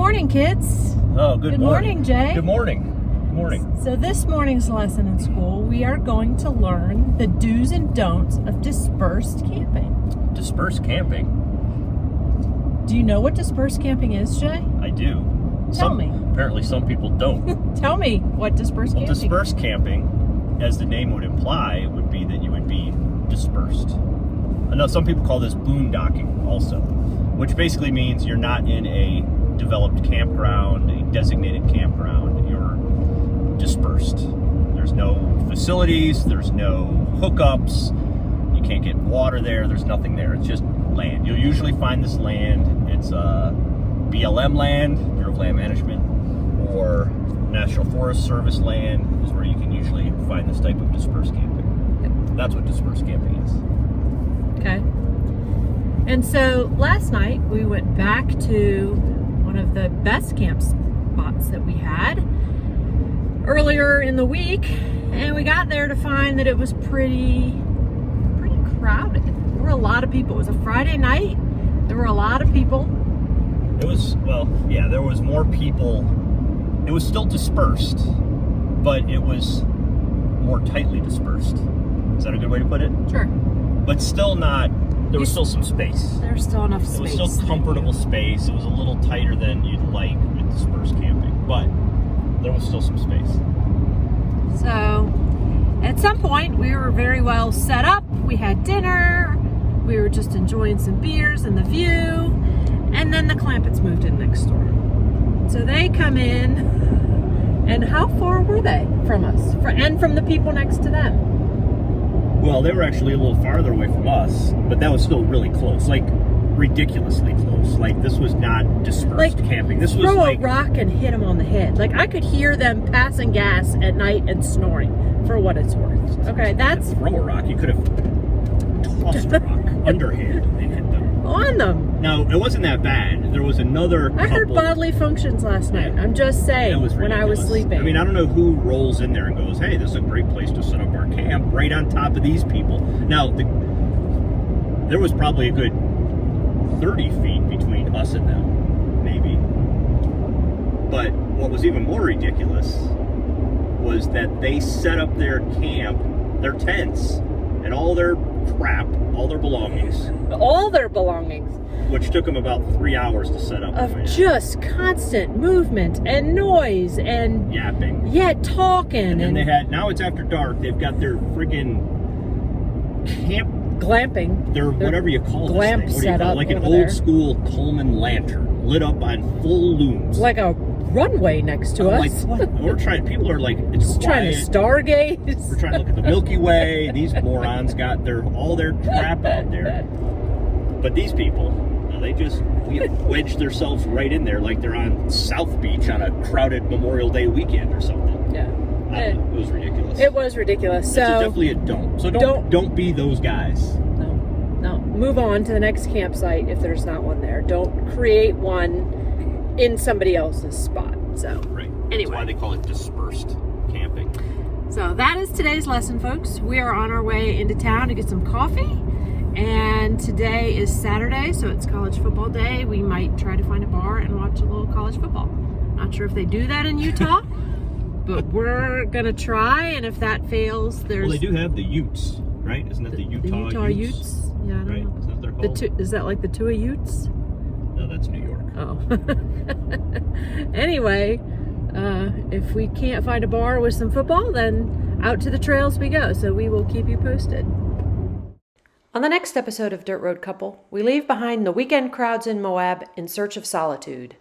morning, kids. Oh, good morning, Jay. Good morning. Good morning. So this morning's lesson in school, we are going to learn the do's and don'ts of dispersed camping. Dispersed camping? Do you know what dispersed camping is, Jay? I do. Tell me. Apparently some people don't. Tell me what dispersed camping is. Dispersed camping, as the name would imply, would be that you would be dispersed. I know some people call this boondocking also, which basically means you're not in a developed campground, a designated campground. You're dispersed. There's no facilities, there's no hookups, you can't get water there, there's nothing there. It's just land. You'll usually find this land, it's BLM land, Bureau of Land Management, or National Forest Service land is where you can usually find this type of dispersed camping. Yep. That's what dispersed camping is. Okay. And so last night we went back to one of the best camp spots that we had earlier in the week, and we got there to find that it was pretty crowded. There were a lot of people. It was a Friday night. There were a lot of people. It was, well, yeah, there was more people. It was still dispersed, but it was more tightly dispersed. Is that a good way to put it? Sure. But still not, there was still some space. There's still enough space. It was still comfortable space. It was a little tighter than you'd like with dispersed camping, but there was still some space. So, at some point, we were very well set up. We had dinner. We were just enjoying some beers and the view. And then the Clampetts moved in next door. So they come in, and how far were they from us? And from the people next to them? Well, they were actually a little farther away from us, but that was still really close. Like, ridiculously close. Like, this was not dispersed camping. This was like throw a rock and hit them on the head. Like, I could hear them passing gas at night and snoring, for what it's worth. Okay, that's... Throw a rock. You could have tossed a rock underhand and hit them. On them. No, it wasn't that bad. There was another couple. I heard bodily functions last night. I'm just saying, when I was sleeping. I mean, I don't know who rolls in there and goes, hey, this is a great place to set up our camp right on top of these people. Now, there was probably a good 30 feet between us and them, maybe. But what was even more ridiculous was that they set up their camp, their tents, and all their crap, all their belongings. All their belongings. Which took them about 3 hours to set up. Of just constant movement and noise and... yapping. Yeah, talking. And then they had, now it's after dark, they've got their friggin' camp... glamping. Their whatever you call this glamp thing. What do you set call it? up Like an over there. old school Coleman lantern, lit up on full looms. Like a runway next to us. Like, what? We're trying, people are like, it's trying to stargaze. We're trying to look at the Milky Way. These morons got all their crap out there. But these people, they just wedged themselves right in there like they're on South Beach on a crowded Memorial Day weekend or something. Yeah. It was ridiculous. It was ridiculous. It's So definitely a don't. So don't be those guys. No. Move on to the next campsite if there's not one there. Don't create one in somebody else's spot. So right. Anyway. That's why they call it dispersed camping. So that is today's lesson, folks. We are on our way into town to get some coffee. And today is Saturday, so it's college football day. We might try to find a bar and watch a little college football. Not sure if they do that in Utah, but we're gonna try. And if that fails, there's... Well, they do have the Utes, right? Isn't that the Utah Utes? Yeah, I don't know. Is that what they're called? Is that like the Tua Utes? No, that's New York. Oh. Anyway, if we can't find a bar with some football, then out to the trails we go. So we will keep you posted. On the next episode of Dirt Road Couple, we leave behind the weekend crowds in Moab in search of solitude.